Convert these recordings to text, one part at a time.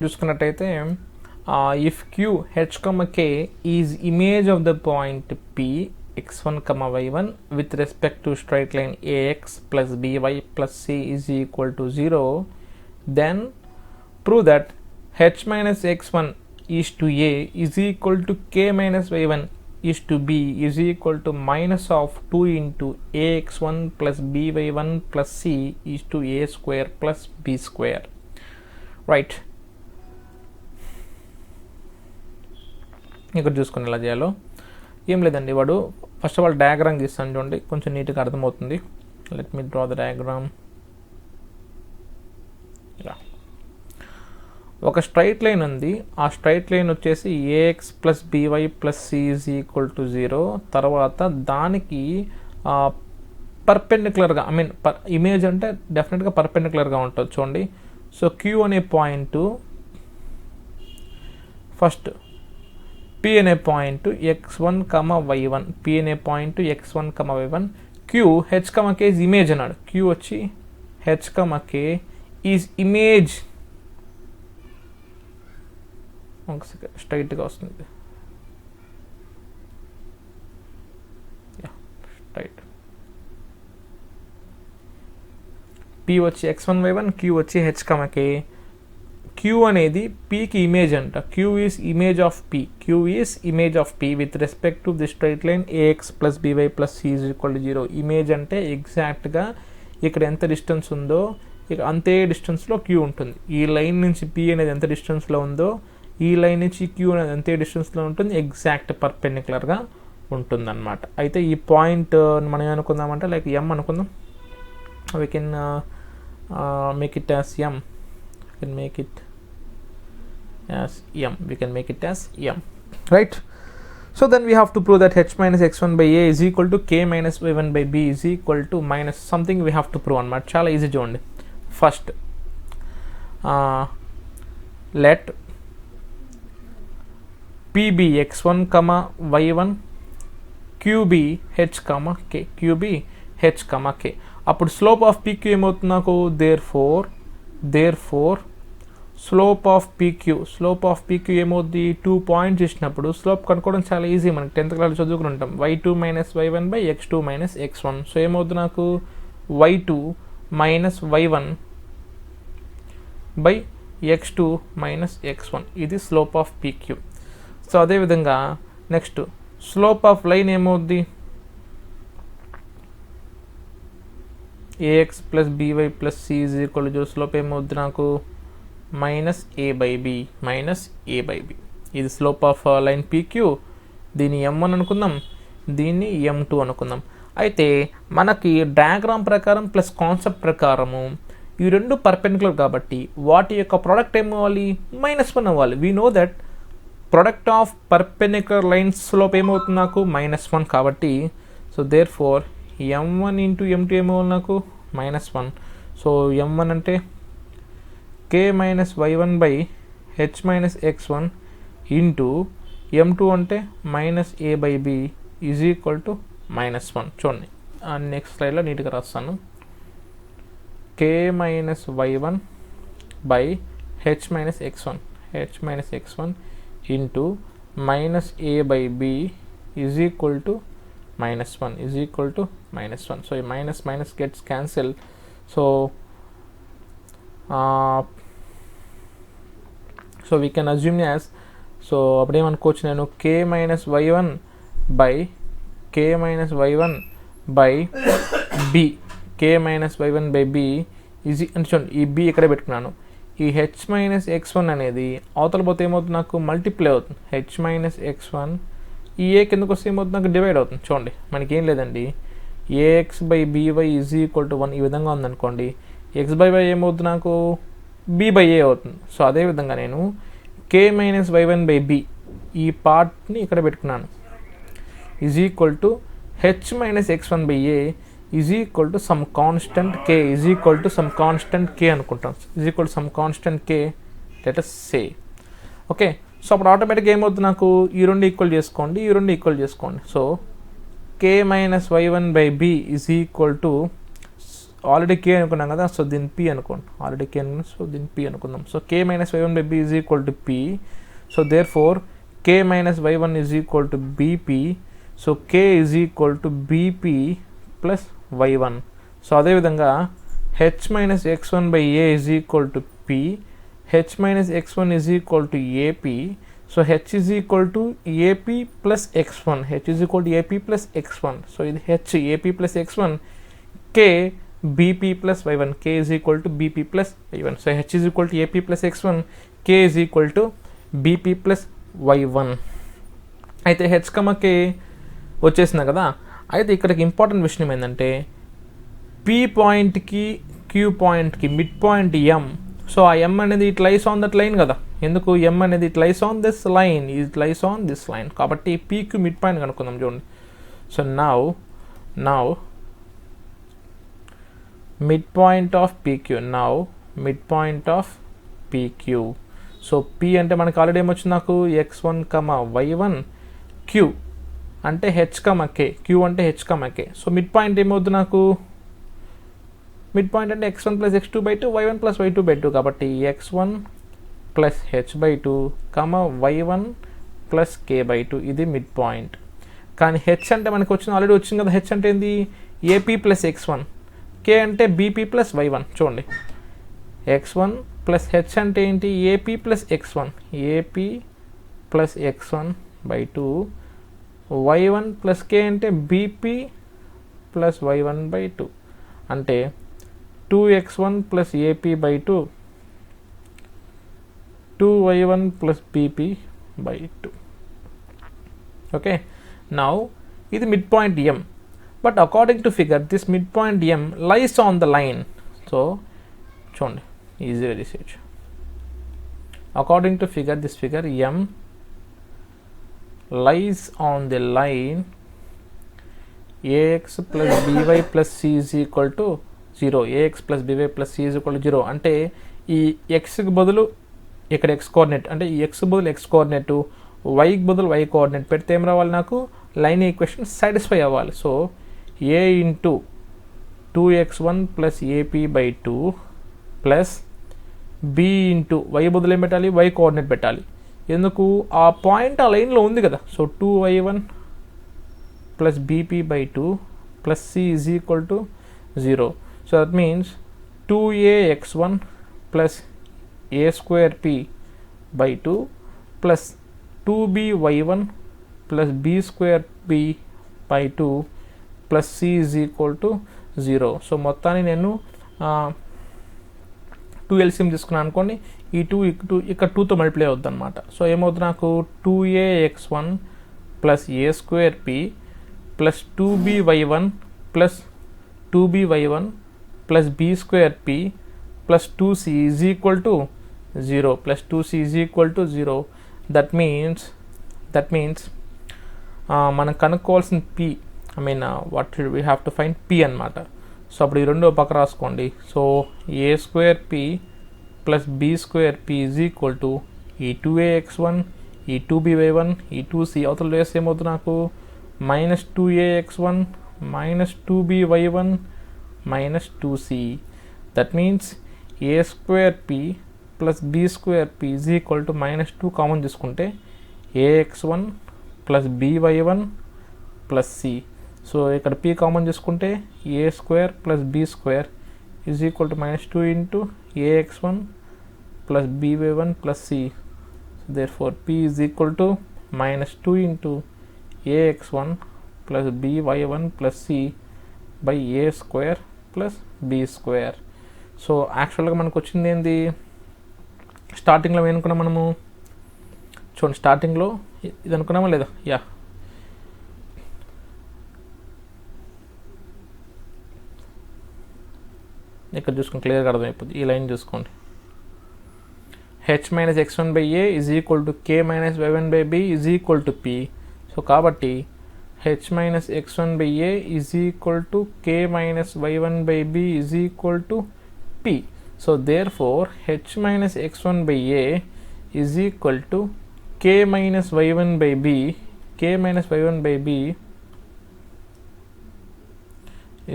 చూసుకున్నట్టయితే if queue H comma K is image of the point P x1, y1 with respect to straight line ax plus by plus c is equal to 0, then prove that h minus x1 is to a is equal to k minus y1 is to b is equal to minus of 2 into ax1 plus by1 plus c is to a square plus b square. Right. ఇక్కడ చూసుకుని ఎలా చేయాలో ఏం లేదండి. వాడు first of all diagram గీస్తాను చూడండి, కొంచెం నీట్గా అర్థమవుతుంది. Let me draw the diagram. ఒక స్ట్రైట్ లైన్ ఉంది. ఆ స్ట్రైట్ లైన్ వచ్చేసి a x plus by plus C is equal to 0. తర్వాత దానికి పర్పెండిక్యులర్గా ఇమేజ్ అంటే డెఫినెట్గా పర్పెండిక్యులర్గా ఉంటుంది చూడండి. సో క్యూ అనే పాయింట్ ఫస్ట్ P అనే పాయింట్ x1, y1, P అనే point x1, y1, Q h, k is image అన్నాడు. Q వచ్చి h, k ఈజ్ ఇమేజ్. ఒక సెకండ్, స్ట్రైట్గా వస్తుంది. స్ట్రైట్. P వచ్చి x1, y1, Q వచ్చి h, k. Q అనేది Pకి ఇమేజ్ అంట. Q is image of P. Q is image of P with respect to the straight line AX plus BY plus C is equal to 0. Image అంటే ఎగ్జాక్ట్గా ఇక్కడ ఎంత distance ఉందో ఇక అంతే డిస్టెన్స్లో Q ఉంటుంది. ఈ లైన్ నుంచి P అనేది ఎంత డిస్టెన్స్లో ఉందో ఈ లైన్ నుంచి Q అనేది అంతే డిస్టెన్స్లో ఉంటుంది. ఎగ్జాక్ట్ పర్పెండిక్యులర్గా ఉంటుంది అన్నమాట. అయితే ఈ పాయింట్ మనం ఏమనుకుందామంటే లైక్ M అనుకుందాం. We can make it as M. We can make it as M, right? So then we have to prove that h minus x1 by a is equal to k minus y1 by b is equal to minus something we have to prove అన్నమాట. చాలా easy చూడండి. First let p be x1, y1, q be h, k, q be h, k. అప్పుడు slope of pq ఏమవుతుంది నాకు? therefore slope of PQ ఏమవుద్ది? 2 points ఇచ్చినప్పుడు slope కనుక్కోవడం చాలా ఈజీ. మనకి 10th క్లాస్ చదువుకుని ఉంటాం. y2 minus y1 by x2 minus x1. So ఏమవుద్ది నాకు? y2 minus y1 by x2 minus x1. ఇది స్లోప్ ఆఫ్ పీక్యూ. సో అదేవిధంగా నెక్స్ట్ స్లోప్ ఆఫ్ లైన్ ఏమవుద్ది? ax plus by plus c is equal to slope ఏమవుద్ది నాకు? Minus a by b. ఇది slope of line PQ. దీన్ని M1 అనుకుందాం, దీన్ని M2 అనుకుందాం. అయితే మనకి డయాగ్రామ్ ప్రకారం ప్లస్ కాన్సెప్ట్ ప్రకారము ఈ రెండు పర్పెండిక్యులర్ కాబట్టి వాటి యొక్క ప్రోడక్ట్ ఏమవ్వాలి? -1 అవ్వాలి. We know that product of perpendicular lines slope ఏమవుతుంది నాకు? -1 కాబట్టి so there four M1 into M2 ఏమవ్వాలి నాకు? -1. సో M1 అంటే k minus y1 by h minus x1 into M2 అంటే minus a by b is equal to -1. చూడండి next స్లైడ్లో నీట్గా రాస్తాను. k minus y1 by h minus x1 into minus a by b is equal to -1. So ఈ minus gets cancel. So we can assume as, so అప్పుడేమనుకోవచ్చు నేను k minus y1 by b, k minus y1 by b easy అంటే చూడండి ఈ b ఇక్కడే పెట్టుకున్నాను. ఈ h minus x1 అనేది అవతల పోతే ఏమవుతుంది నాకు? మల్టిప్లై అవుతుంది. h మైనస్ x1 ఈ a కిందకు వస్తే ఏమవుతుంది నాకు? డివైడ్ అవుతుంది. చూడండి మనకేం లేదండి, ax by by is equal to 1 ఈ విధంగా ఉందనుకోండి. x బై y ఏమవుతుంది నాకు? b బై a అవుతుంది. సో అదేవిధంగా నేను k minus y1 by b ఈ పార్ట్ని ఇక్కడ పెట్టుకున్నాను. Is equal to h minus x1 by a is equal to some constant k is equal to some constant k అనుకుంటాం. Is equal to some constant k let us say. Okay, so అప్పుడు ఆటోమేటిక్గా ఏమవుతుంది నాకు? ఈ రెండు equal చేసుకోండి. So k minus y1 by b is equal to already K అనుకున్నాం కదా, సో దీన్ని పి అనుకోండి. ఆల్రెడీ కే అనుకున్నాం, సో దీన్ని పి అనుకుందాం. So K minus Y one by B is equal to P. So therefore K minus Y one is equal to BP. So K is equal to BP plus why one. So అదేవిధంగా H minus X one by A is equal to P. H minus X one is equal to AP. So H is equal to AP plus X one. H is equal to AP plus X one. So ఇది h a p plus X one. K b p plus why one. K is equal to BP plus why one. So H is equal to AP plus X one. K is equal to BP plus why one. అయితే h comma k వచ్చేసింది కదా. అయితే ఇక్కడికి important విషయం ఏంటంటే P పాయింట్కి queue పాయింట్కి mid point ఎం. So ఆ ఎం అనేది it lies on that line కదా. ఎందుకు ఎం అనేది it lies on this line, it lies on this line. కాబట్టి పీక్యూ మిడ్ పాయింట్ కనుక్కుందాం చూడండి. So now mid point of p q. Now mid point of p q. So p అంటే మనకి already ఏమొచ్చింది నాకు x one comma y one. Q అంటే h comma k. Q అంటే h comma k. So mid point ఏమవుతుంది నాకు, మిడ్ పాయింట్ అంటే x1 plus x2 by 2 y1 plus y2 by 2. కాబట్టి x1 plus h by 2 y1 plus k by 2 ఇది mid point. కానీ h అంటే మనకి వచ్చింది ఆల్రెడీ వచ్చింది కదా. h అంటే ఏంది ఏపీ ప్లస్ x1. k అంటే బీపీ ప్లస్ y1. చూడండి x1 ప్లస్ h అంటే ఏంటి AP plus x1. AP plus x1 by 2. y1 plus k అంటే బీపీ ప్లస్ y1 బై 2. అంటే 2x1 plus AP by 2, 2y1 plus BP by 2. Okay, now ఇది mid point M. But according to figure this mid point M lies on the line. So చూడండి easy research. According to figure this figure M lies on the line ax plus by plus c is equal to 0. ax plus by plus c is equal to 0. అంటే ఈ ఎక్స్కి బదులు ఇక్కడ X coordinate, అంటే ఈ X బదులు X coordinate, వైకి బదులు why coordinate పెడితే ఏం రావాలి నాకు లైన్ ఈక్వేషన్ సాటిస్ఫై అవ్వాలి. So a into 2x1 plus AP by 2 plus b into y బదులు ఏం పెట్టాలి వై కోఆర్డినేట్ పెట్టాలి. ఎందుకు ఆ పాయింట్ ఆ లైన్లో ఉంది కదా. So 2y1 plus bp by 2 plus c is equal to 0. So that means 2ax1 plus a square p by 2 plus 2by1 plus b square p by 2 plus c is equal to 0. So మొత్తాన్ని నేను 2 LCM తీసుకున్నాను అనుకోండి. ఈ 2 ఇక్కడ 2తో multiply అవుతుంది అనమాట. So ఏమవుతుంది నాకు 2ax1 plus a square p plus 2by1 plus 2by1 plus b square p plus 2c is equal to 0 plus 2c is equal to 0. That means మనం కనుక్కోవాల్సిన p, I mean what we have to find p అనమాట. So అప్పుడు ఈ రెండో పక్క రాసుకోండి. So a square p plus b square p is equal to ఈ 2ax1 ఈ 2by1 ఈ 2c అవతల వేస్తే ఏమవుతుంది నాకు minus 2ax1 minus 2by1 minus 2c. That means a square p plus b square p is equal to minus 2 common తీసుకుంటే ax1 plus by1 plus c. So ఇక్కడ p common తీసుకుంటే a square plus b square is equal to minus 2 into ax1 plus by1 plus c. So therefore p is equal to minus 2 into ax1 plus by1 plus c by a square plus b square. So యాక్చువల్గా మనకు వచ్చింది ఏంది స్టార్టింగ్లో ఏమనుకున్నాం మనము చూడండి. స్టార్టింగ్లో ఇది అనుకున్నామా లేదా? యా, ఇక్కడ చూసుకొని క్లియర్గా అర్థమైపోతుంది. ఈ లైన్ చూసుకోండి. h minus x1 by a is equal to k minus y1 by b is equal to p. So కాబట్టి h minus x1 by a is equal to k minus y1 by b is equal to p. So therefore h minus x1 by a is equal to k minus y1 by b. K minus y1 by b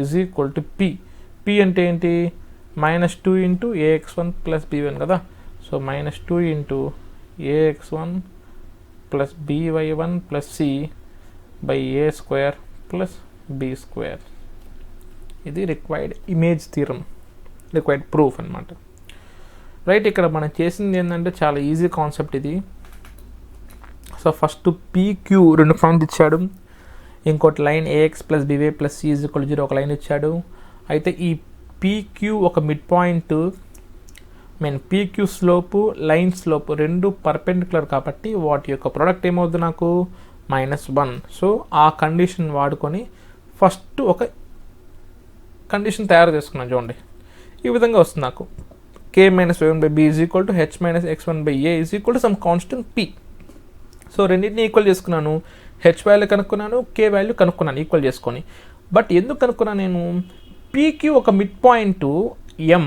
is equal to p. P అంటే ఏంటి, -2 into ax1 plus b1 కదా. సో -2 into ax1 plus by1 plus c by a square plus b square. ఇది required image theorem, required proof అనమాట. Right, ఇక్కడ మనం చేసింది ఏంటంటే చాలా ఈజీ కాన్సెప్ట్ ఇది. సో ఫస్ట్ పీక్యూ 2 పాయింట్ ఇచ్చాడు, ఇంకోటి line AX plus by plus C is equal 0 ఒక లైన్ ఇచ్చాడు. అయితే ఈ పీక్యూ ఒక mid point, PQ slope line slope రెండు పర్పెండిక్యులర్ కాబట్టి వాటి యొక్క ప్రోడక్ట్ ఏమవుతుంది నాకు -1. సో ఆ కండిషన్ వాడుకొని ఫస్ట్ ఒక కండిషన్ తయారు చేసుకున్నాను చూడండి. ఈ విధంగా వస్తుంది నాకు k - y1/b is equal to h - x1/a is equal to some constant p. So రెండింటిని ఈక్వల్ చేసుకున్నాను, హెచ్ వాల్యూ కనుక్కున్నాను, కే వాల్యూ కనుక్కున్నాను ఈక్వల్ చేసుకొని. బట్ ఎందుకు కనుక్కున్నాను నేను, పీక్యూ ఒక మిడ్ పాయింట్ ఎం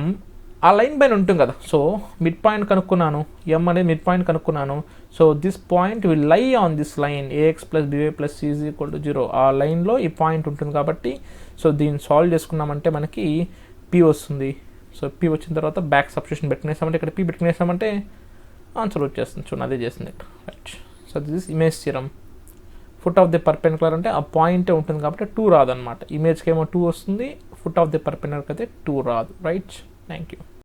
ఆ లైన్ పైన ఉంటుంది కదా. సో మిడ్ పాయింట్ కనుక్కున్నాను, ఎం అనేది మిడ్ పాయింట్ కనుక్కున్నాను. So this point will lie on this line AX plus by plus C is equal to 0. ఆ లైన్లో ఈ పాయింట్ ఉంటుంది కాబట్టి సో దీన్ని సాల్వ్ చేసుకున్నామంటే మనకి పి వస్తుంది. సో పి వచ్చిన తర్వాత బ్యాక్ సబ్స్టిట్యూషన్ పెట్టుకునేసామంటే ఇక్కడ పి పెట్టుకునేసామంటే ఆన్సర్ వచ్చేస్తుంది. చూడండి అదే చేస్తుంది right. So this is image theorem. Foot of the perpendicular అంటే ఆ పాయింటే ఉంటుంది కాబట్టి 2 రాదనమాట. ఇమేజ్కి ఏమో 2 వస్తుంది, ఫుట్ ఆఫ్ ది పర్పెండిక్యులర్ అయితే 2 రాదు. Right, thank you.